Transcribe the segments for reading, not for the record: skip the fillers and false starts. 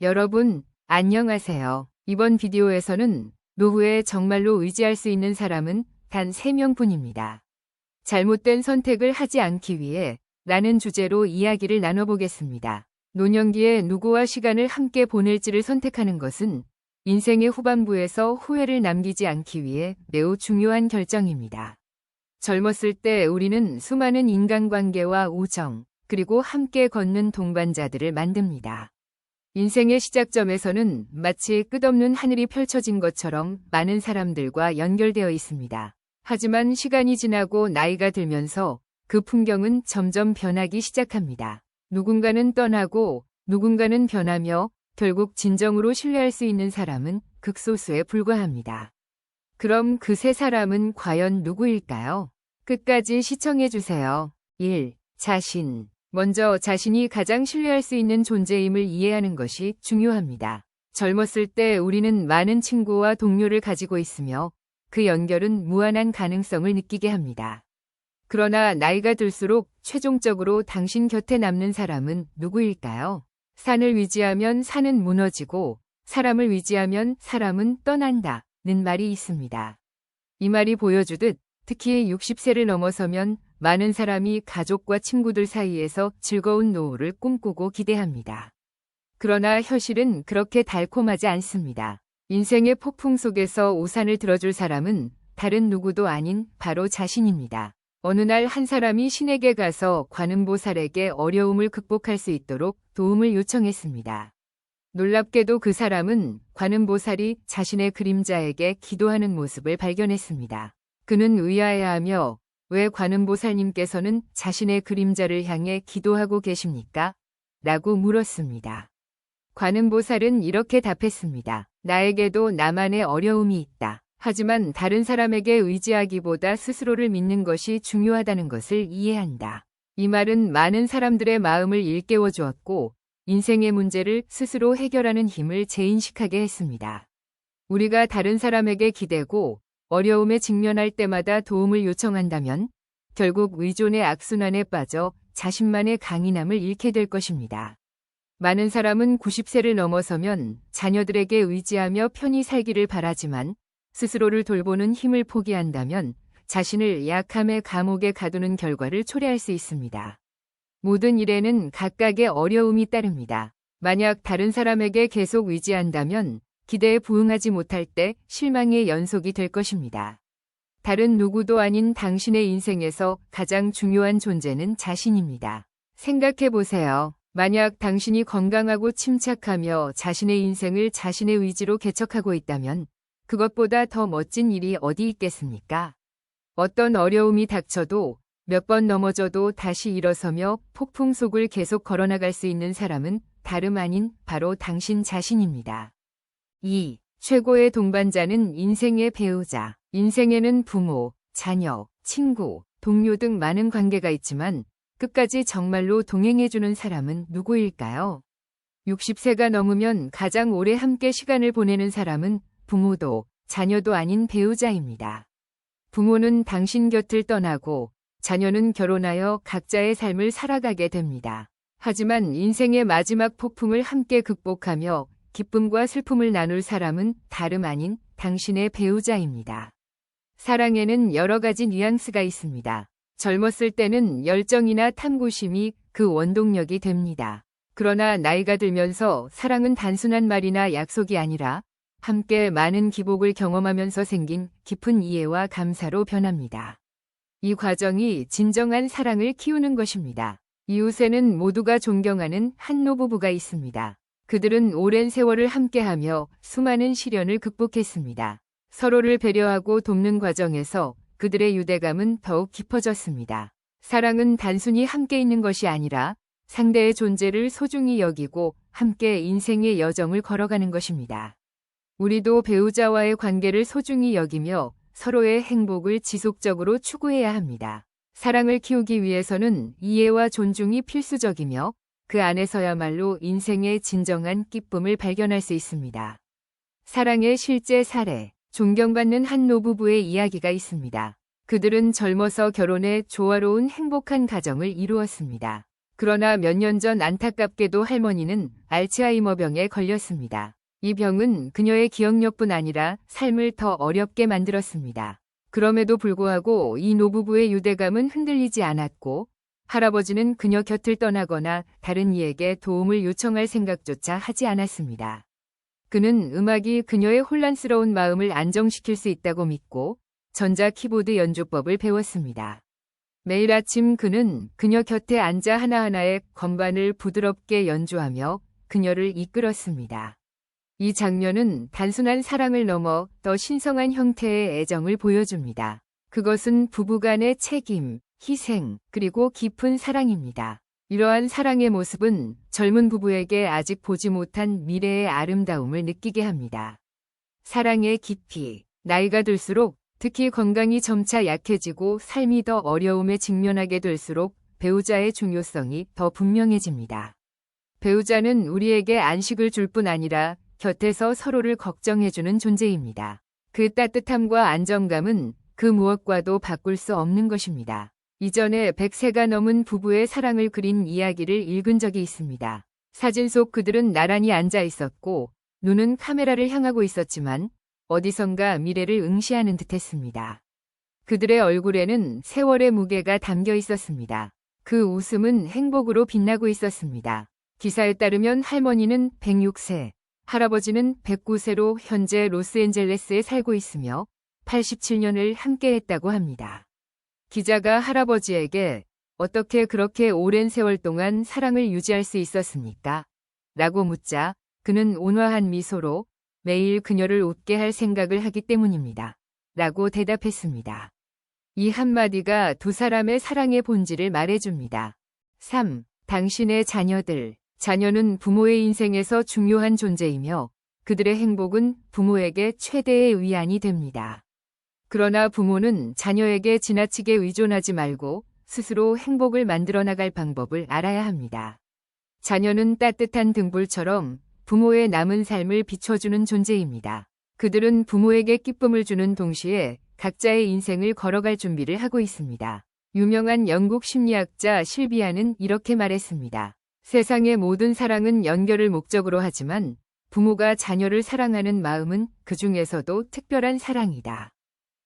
여러분, 안녕하세요. 이번 비디오에서는 노후에 정말로 의지할 수 있는 사람은 단 3명뿐입니다. 잘못된 선택을 하지 않기 위해 라는 주제로 이야기를 나눠보겠습니다. 노년기에 누구와 시간을 함께 보낼지를 선택하는 것은 인생의 후반부에서 후회를 남기지 않기 위해 매우 중요한 결정입니다. 젊었을 때 우리는 수많은 인간관계와 우정, 그리고 함께 걷는 동반자들을 만듭니다. 인생의 시작점에서는 마치 끝없는 하늘이 펼쳐진 것처럼 많은 사람들과 연결되어 있습니다. 하지만 시간이 지나고 나이가 들면서 그 풍경은 점점 변하기 시작합니다. 누군가는 떠나고 누군가는 변하며 결국 진정으로 신뢰할 수 있는 사람은 극소수에 불과합니다. 그럼 그 세 사람은 과연 누구일까요? 끝까지 시청해주세요. 1. 자신. 먼저 자신이 가장 신뢰할 수 있는 존재임을 이해하는 것이 중요합니다. 젊었을 때 우리는 많은 친구와 동료를 가지고 있으며 그 연결은 무한한 가능성을 느끼게 합니다. 그러나 나이가 들수록 최종적으로 당신 곁에 남는 사람은 누구일까요? 산을 위지하면 산은 무너지고 사람을 위지하면 사람은 떠난다는 말이 있습니다. 이 말이 보여주듯 특히 60세를 넘어서면 많은 사람이 가족과 친구들 사이에서 즐거운 노후를 꿈꾸고 기대합니다. 그러나 현실은 그렇게 달콤하지 않습니다. 인생의 폭풍 속에서 우산을 들어줄 사람은 다른 누구도 아닌 바로 자신입니다. 어느 날 한 사람이 신에게 가서 관음보살에게 어려움을 극복할 수 있도록 도움을 요청했습니다. 놀랍게도 그 사람은 관음보살이 자신의 그림자에게 기도하는 모습을 발견했습니다. 그는 의아해하며 왜 관음보살님께서는 자신의 그림자를 향해 기도하고 계십니까? 라고 물었습니다. 관음보살은 이렇게 답했습니다. 나에게도 나만의 어려움이 있다. 하지만 다른 사람에게 의지하기보다 스스로를 믿는 것이 중요하다는 것을 이해한다. 이 말은 많은 사람들의 마음을 일깨워 주었고 인생의 문제를 스스로 해결하는 힘을 재인식하게 했습니다. 우리가 다른 사람에게 기대고 어려움에 직면할 때마다 도움을 요청한다면 결국 의존의 악순환에 빠져 자신만의 강인함을 잃게 될 것입니다. 많은 사람은 90세를 넘어서면 자녀들에게 의지하며 편히 살기를 바라지만 스스로를 돌보는 힘을 포기한다면 자신을 약함의 감옥에 가두는 결과를 초래할 수 있습니다. 모든 일에는 각각의 어려움이 따릅니다. 만약 다른 사람에게 계속 의지한다면 기대에 부응하지 못할 때 실망의 연속이 될 것입니다. 다른 누구도 아닌 당신의 인생에서 가장 중요한 존재는 자신입니다. 생각해 보세요. 만약 당신이 건강하고 침착하며 자신의 인생을 자신의 의지로 개척하고 있다면 그것보다 더 멋진 일이 어디 있겠습니까? 어떤 어려움이 닥쳐도 몇 번 넘어져도 다시 일어서며 폭풍 속을 계속 걸어나갈 수 있는 사람은 다름 아닌 바로 당신 자신입니다. 2. 최고의 동반자는 인생의 배우자. 인생에는 부모, 자녀, 친구, 동료 등 많은 관계가 있지만 끝까지 정말로 동행해주는 사람은 누구일까요? 60세가 넘으면 가장 오래 함께 시간을 보내는 사람은 부모도 자녀도 아닌 배우자입니다. 부모는 당신 곁을 떠나고 자녀는 결혼하여 각자의 삶을 살아가게 됩니다. 하지만 인생의 마지막 폭풍을 함께 극복하며 기쁨과 슬픔을 나눌 사람은 다름 아닌 당신의 배우자입니다. 사랑에는 여러 가지 뉘앙스가 있습니다. 젊었을 때는 열정이나 탐구심이 그 원동력이 됩니다. 그러나 나이가 들면서 사랑은 단순한 말이나 약속이 아니라 함께 많은 기복을 경험하면서 생긴 깊은 이해와 감사로 변합니다. 이 과정이 진정한 사랑을 키우는 것입니다. 이웃에는 모두가 존경하는 한 노부부가 있습니다. 그들은 오랜 세월을 함께하며 수많은 시련을 극복했습니다. 서로를 배려하고 돕는 과정에서 그들의 유대감은 더욱 깊어졌습니다. 사랑은 단순히 함께 있는 것이 아니라 상대의 존재를 소중히 여기고 함께 인생의 여정을 걸어가는 것입니다. 우리도 배우자와의 관계를 소중히 여기며 서로의 행복을 지속적으로 추구해야 합니다. 사랑을 키우기 위해서는 이해와 존중이 필수적이며 그 안에서야말로 인생의 진정한 기쁨을 발견할 수 있습니다. 사랑의 실제 사례, 존경받는 한 노부부의 이야기가 있습니다. 그들은 젊어서 결혼해 조화로운 행복한 가정을 이루었습니다. 그러나 몇 년 전 안타깝게도 할머니는 알츠하이머병에 걸렸습니다. 이 병은 그녀의 기억력뿐 아니라 삶을 더 어렵게 만들었습니다. 그럼에도 불구하고 이 노부부의 유대감은 흔들리지 않았고 할아버지는 그녀 곁을 떠나거나 다른 이에게 도움을 요청할 생각조차 하지 않았습니다. 그는 음악이 그녀의 혼란스러운 마음을 안정시킬 수 있다고 믿고 전자 키보드 연주법을 배웠습니다. 매일 아침 그는 그녀 곁에 앉아 하나하나의 건반을 부드럽게 연주하며 그녀를 이끌었습니다. 이 장면은 단순한 사랑을 넘어 더 신성한 형태의 애정을 보여줍니다. 그것은 부부간의 책임, 희생, 그리고 깊은 사랑입니다. 이러한 사랑의 모습은 젊은 부부에게 아직 보지 못한 미래의 아름다움을 느끼게 합니다. 사랑의 깊이, 나이가 들수록 특히 건강이 점차 약해지고 삶이 더 어려움에 직면하게 될수록 배우자의 중요성이 더 분명해집니다. 배우자는 우리에게 안식을 줄 뿐 아니라 곁에서 서로를 걱정해주는 존재입니다. 그 따뜻함과 안정감은 그 무엇과도 바꿀 수 없는 것입니다. 이전에 100세가 넘은 부부의 사랑을 그린 이야기를 읽은 적이 있습니다. 사진 속 그들은 나란히 앉아 있었고 눈은 카메라를 향하고 있었지만 어디선가 미래를 응시하는 듯했습니다. 그들의 얼굴에는 세월의 무게가 담겨 있었습니다. 그 웃음은 행복으로 빛나고 있었습니다. 기사에 따르면 할머니는 106세, 할아버지는 109세로 현재 로스앤젤레스에 살고 있으며 87년을 함께했다고 합니다. 기자가 할아버지에게 어떻게 그렇게 오랜 세월 동안 사랑을 유지할 수 있었습니까? 라고 묻자 그는 온화한 미소로 매일 그녀를 웃게 할 생각을 하기 때문입니다. 라고 대답했습니다. 이 한마디가 두 사람의 사랑의 본질을 말해줍니다. 3. 당신의 자녀들. 자녀는 부모의 인생에서 중요한 존재이며 그들의 행복은 부모에게 최대의 위안이 됩니다. 그러나 부모는 자녀에게 지나치게 의존하지 말고 스스로 행복을 만들어 나갈 방법을 알아야 합니다. 자녀는 따뜻한 등불처럼 부모의 남은 삶을 비춰주는 존재입니다. 그들은 부모에게 기쁨을 주는 동시에 각자의 인생을 걸어갈 준비를 하고 있습니다. 유명한 영국 심리학자 실비아는 이렇게 말했습니다. 세상의 모든 사랑은 연결을 목적으로 하지만 부모가 자녀를 사랑하는 마음은 그 중에서도 특별한 사랑이다.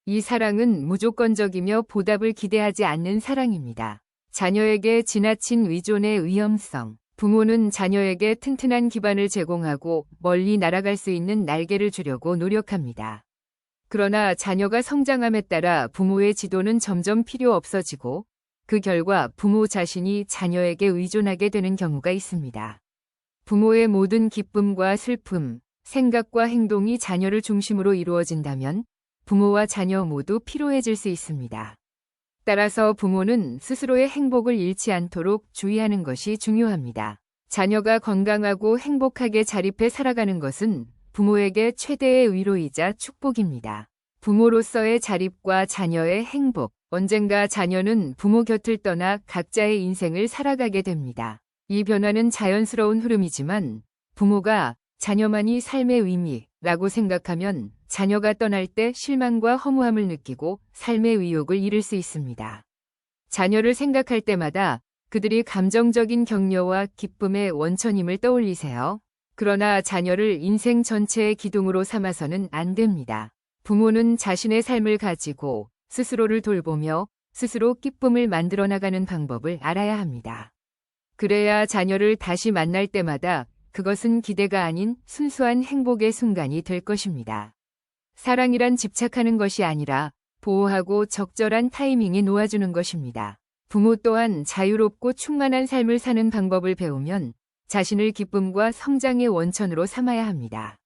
이 사랑은 무조건적이며 보답을 기대하지 않는 사랑입니다. 자녀에게 지나친 의존의 위험성. 부모는 자녀에게 튼튼한 기반을 제공하고 멀리 날아갈 수 있는 날개를 주려고 노력합니다. 그러나 자녀가 성장함에 따라 부모의 지도는 점점 필요 없어지고 그 결과 부모 자신이 자녀에게 의존하게 되는 경우가 있습니다. 부모의 모든 기쁨과 슬픔, 생각과 행동이 자녀를 중심으로 이루어진다면 부모와 자녀 모두 피로해질 수 있습니다. 따라서 부모는 스스로의 행복을 잃지 않도록 주의하는 것이 중요합니다. 자녀가 건강하고 행복하게 자립해 살아가는 것은 부모에게 최대의 위로이자 축복입니다. 부모로서의 자립과 자녀의 행복. 언젠가 자녀는 부모 곁을 떠나 각자의 인생을 살아가게 됩니다. 이 변화는 자연스러운 흐름이지만 부모가 자녀만이 삶의 의미라고 생각하면 자녀가 떠날 때 실망과 허무함을 느끼고 삶의 의욕을 잃을 수 있습니다. 자녀를 생각할 때마다 그들이 감정적인 격려와 기쁨의 원천임을 떠올리세요. 그러나 자녀를 인생 전체의 기둥으로 삼아서는 안 됩니다. 부모는 자신의 삶을 가지고 스스로를 돌보며 스스로 기쁨을 만들어 나가는 방법을 알아야 합니다. 그래야 자녀를 다시 만날 때마다 그것은 기대가 아닌 순수한 행복의 순간이 될 것입니다. 사랑이란 집착하는 것이 아니라 보호하고 적절한 타이밍에 놓아주는 것입니다. 부모 또한 자유롭고 충만한 삶을 사는 방법을 배우면 자신을 기쁨과 성장의 원천으로 삼아야 합니다.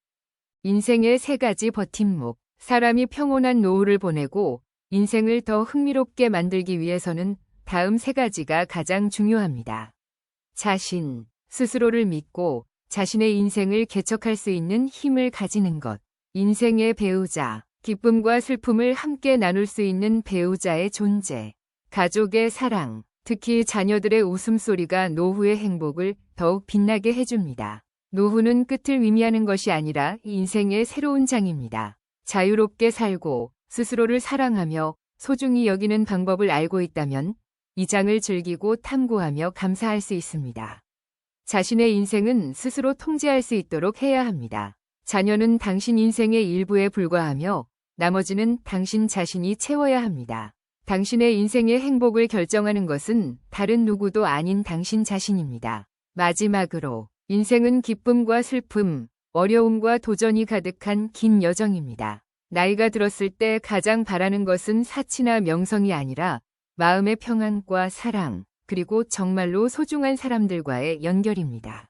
인생의 3가지 버팀목. 사람이 평온한 노후를 보내고 인생을 더 흥미롭게 만들기 위해서는 다음 3가지가 가장 중요합니다. 자신, 스스로를 믿고 자신의 인생을 개척할 수 있는 힘을 가지는 것. 인생의 배우자, 기쁨과 슬픔을 함께 나눌 수 있는 배우자의 존재. 가족의 사랑, 특히 자녀들의 웃음소리가 노후의 행복을 더욱 빛나게 해줍니다. 노후는 끝을 의미하는 것이 아니라 인생의 새로운 장입니다. 자유롭게 살고 스스로를 사랑하며 소중히 여기는 방법을 알고 있다면 이 장을 즐기고 탐구하며 감사할 수 있습니다. 자신의 인생은 스스로 통제할 수 있도록 해야 합니다. 자녀는 당신 인생의 일부에 불과하며 나머지는 당신 자신이 채워야 합니다. 당신의 인생의 행복을 결정하는 것은 다른 누구도 아닌 당신 자신입니다. 마지막으로 인생은 기쁨과 슬픔, 어려움과 도전이 가득한 긴 여정입니다. 나이가 들었을 때 가장 바라는 것은 사치나 명성이 아니라 마음의 평안과 사랑, 그리고 정말로 소중한 사람들과의 연결입니다.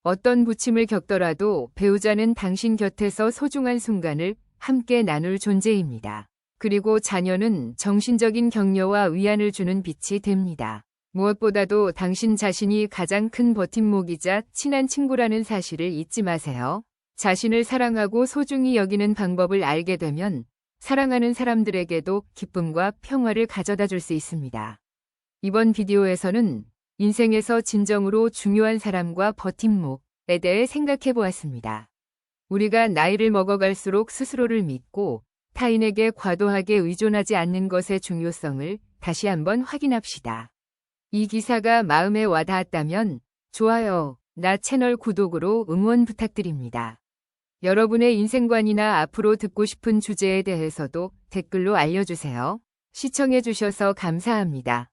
어떤 부침을 겪더라도 배우자는 당신 곁에서 소중한 순간을 함께 나눌 존재입니다. 그리고 자녀는 정신적인 격려와 위안을 주는 빛이 됩니다. 무엇보다도 당신 자신이 가장 큰 버팀목이자 친한 친구라는 사실을 잊지 마세요. 자신을 사랑하고 소중히 여기는 방법을 알게 되면 사랑하는 사람들에게도 기쁨과 평화를 가져다 줄 수 있습니다. 이번 비디오에서는 인생에서 진정으로 중요한 사람과 버팀목에 대해 생각해 보았습니다. 우리가 나이를 먹어갈수록 스스로를 믿고 타인에게 과도하게 의존하지 않는 것의 중요성을 다시 한번 확인합시다. 이 기사가 마음에 와닿았다면 좋아요, 나 채널 구독으로 응원 부탁드립니다. 여러분의 인생관이나 앞으로 듣고 싶은 주제에 대해서도 댓글로 알려주세요. 시청해주셔서 감사합니다.